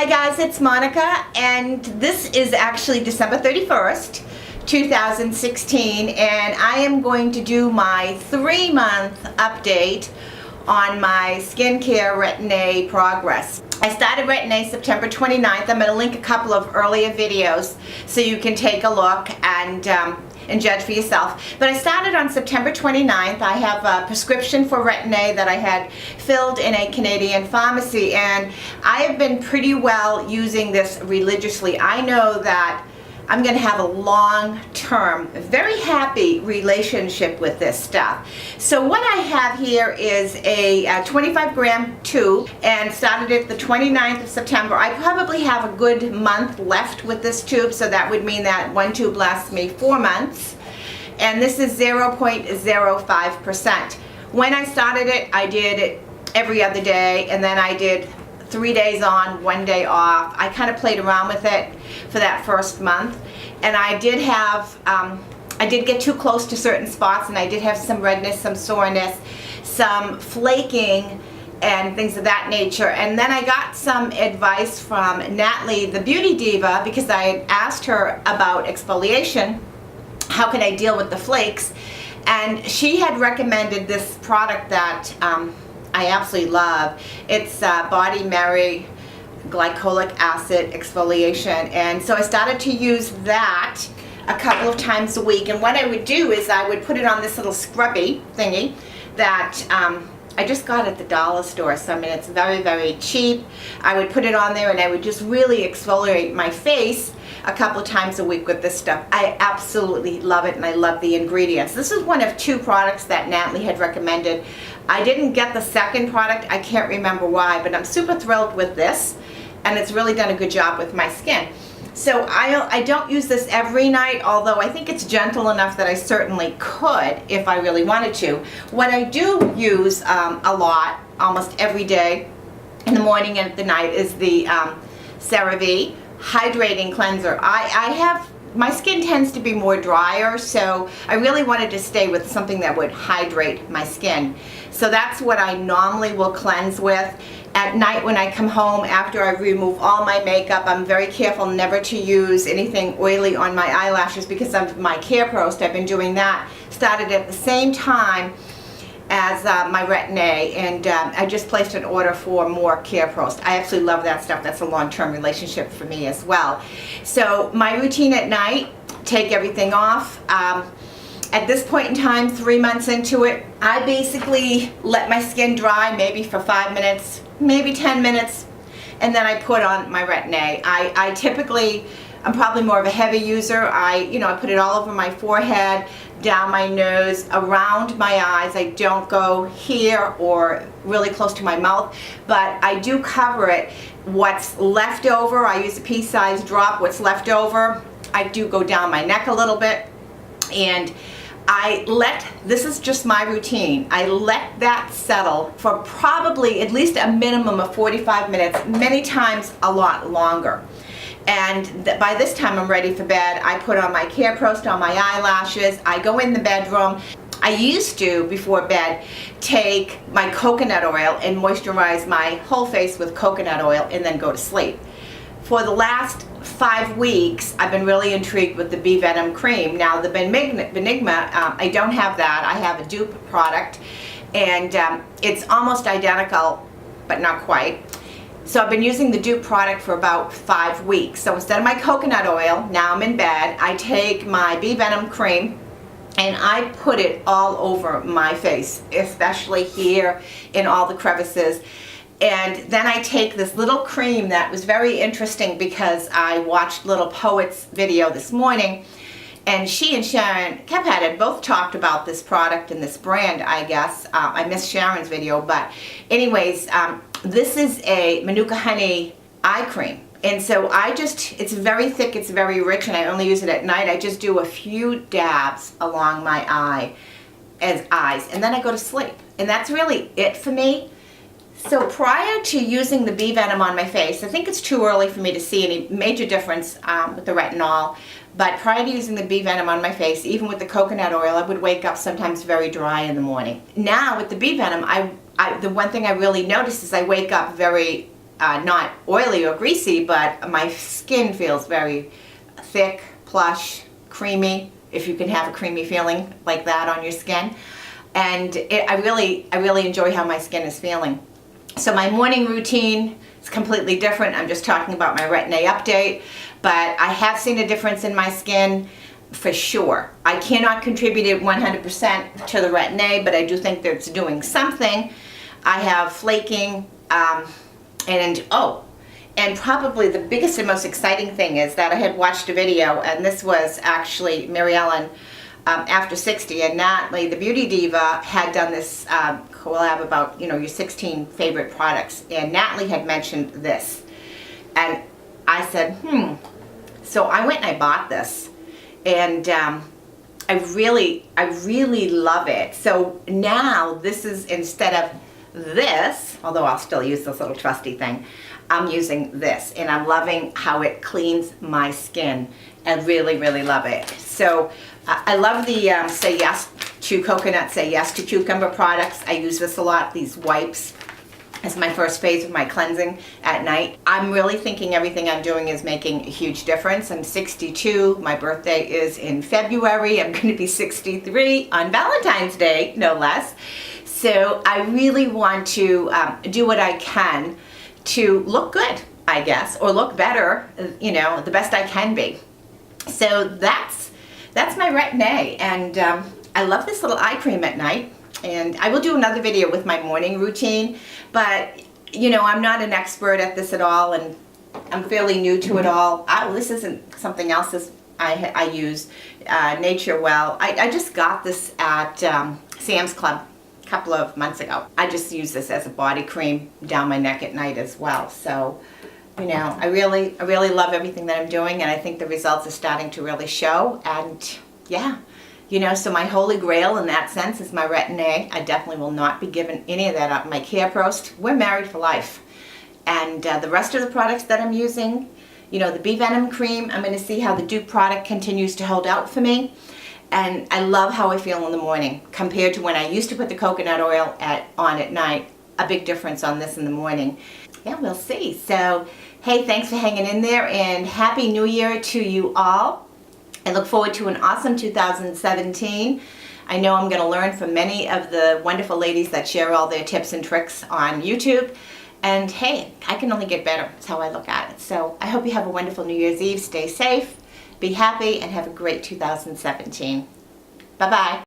Hi guys, it's Monica, and this is actually December 31st, 2016, and I am going to do my 3-month update on my skincare Retin progress. I started Retin September 29th. I'm going to link a couple of earlier videos so you can take a look and judge for yourself. But I started on September 29th. I have a prescription for Retin that I had filled in a Canadian pharmacy, and I have been pretty well using this religiously. I know that I'm going to have a long-term, very happy relationship with this stuff. So what I have here is a 25-gram tube, and started it the 29th of September. I probably have a good month left with this tube, so that would mean that one tube lasts me 4 months. And this is 0.05%. When I started it, I did it every other day, and then I did 3 days on, 1 day off. I kind of played around with it for that first month, and I did have, I did get too close to certain spots, and I did have some redness, some soreness, some flaking, and things of that nature. And then I got some advice from Natalie, the beauty diva, because I had asked her about exfoliation. How can I deal with the flakes? And she had recommended this product that I absolutely love. It's Body Mary glycolic acid exfoliation, and so I started to use that a couple of times a week. And what I would do is I would put it on this little scrubby thingy that I just got at the dollar store. So I mean, it's very, very cheap. I would put it on there, and I would just really exfoliate my face a couple of times a week with this stuff. I absolutely love it, and I love the ingredients. This is one of 2 products that Natalie had recommended. I didn't get the second product. I can't remember why, but I'm super thrilled with this, and it's really done a good job with my skin. So I don't use this every night, although I think it's gentle enough that I certainly could if I really wanted to. What I do use a lot, almost every day, in the morning and at the night, is the CeraVe hydrating cleanser. My skin tends to be more drier, so I really wanted to stay with something that would hydrate my skin. So that's what I normally will cleanse with. At night when I come home, after I remove all my makeup, I'm very careful never to use anything oily on my eyelashes because of my Care Post. I've been doing that. Started at the same time as my Retin, and I just placed an order for more Care Post. I absolutely love that stuff. That's a long-term relationship for me as well. So my routine at night, take everything off. At this point in time, 3 months into it, I basically let my skin dry maybe for 5 minutes, maybe 10 minutes, and then I put on my Retin. I typically, I'm probably more of a heavy user. I put it all over my forehead, down my nose, around my eyes. I don't go here or really close to my mouth, but I do cover it. What's left over, I use a pea-sized drop. What's left over, I do go down my neck a little bit, and this is just my routine, I let that settle for probably at least a minimum of 45 minutes, many times a lot longer. And by this time I'm ready for bed. I put on my Care Post on my eyelashes. I go in the bedroom. I used to, before bed, take my coconut oil and moisturize my whole face with coconut oil and then go to sleep. For the last 5 weeks, I've been really intrigued with the Bee Venom cream. Now the Benigma, I don't have that. I have a dupe product, and it's almost identical, but not quite. So I've been using the dupe product for about 5 weeks. So instead of my coconut oil, now I'm in bed, I take my Bee Venom cream and I put it all over my face, especially here in all the crevices. And then I take this little cream that was very interesting because I watched Little Poet's video this morning, and she and Sharon Kephad had both talked about this product and this brand, I guess. I missed Sharon's video, but anyways, this is a Manuka honey eye cream. And so it's very thick, it's very rich, and I only use it at night. I just do a few dabs along my eyes, and then I go to sleep. And that's really it for me. So prior to using the Bee Venom on my face, I think it's too early for me to see any major difference with the retinol, but prior to using the Bee Venom on my face, even with the coconut oil, I would wake up sometimes very dry in the morning. Now with the Bee Venom, the one thing I really notice is I wake up very not oily or greasy, but my skin feels very thick, plush, creamy, if you can have a creamy feeling like that on your skin. And I really enjoy how my skin is feeling. So my morning routine is completely different. I'm just talking about my Retin update, but I have seen a difference in my skin for sure. I cannot contribute it 100% to the Retin, but I do think that it's doing something. I have flaking, and probably the biggest and most exciting thing is that I had watched a video, and this was actually Mary Ellen after 60, and Natalie, the beauty diva, had done this collab about, you know, your 16 favorite products, and Natalie had mentioned this, and I said, so I went and I bought this, and I really love it. So now this is, instead of this, although I'll still use this little trusty thing, I'm using this, and I'm loving how it cleans my skin. I really love it. So I love the Say Yes to Coconut, Say Yes to Cucumber products. I use this a lot, these wipes, as my first phase of my cleansing at night. I'm really thinking everything I'm doing is making a huge difference. I'm 62, my birthday is in February. I'm going to be 63 on Valentine's Day, no less. So I really want to do what I can to look good, I guess, or look better, you know, the best I can be. So that's my Retin, and I love this little eye cream at night, and I will do another video with my morning routine, but you know, I'm not an expert at this at all, and I'm fairly new to it all. This isn't something else I use, Nature Well. I just got this at Sam's Club a couple of months ago. I just use this as a body cream down my neck at night as well. So, you know, I really love everything that I'm doing, and I think the results are starting to really show. And yeah, you know, so my holy grail in that sense is my Retin. I definitely will not be giving any of that up. My Care Prost, we're married for life. And the rest of the products that I'm using, you know, the bee venom cream, I'm going to see how the Dupe product continues to hold out for me. And I love how I feel in the morning compared to when I used to put the coconut oil on at night. A big difference on this in the morning. Yeah, we'll see. So, hey, thanks for hanging in there, and Happy New Year to you all. I look forward to an awesome 2017. I know I'm going to learn from many of the wonderful ladies that share all their tips and tricks on YouTube. And hey, I can only get better. That's how I look at it. So I hope you have a wonderful New Year's Eve. Stay safe, be happy, and have a great 2017. Bye-bye.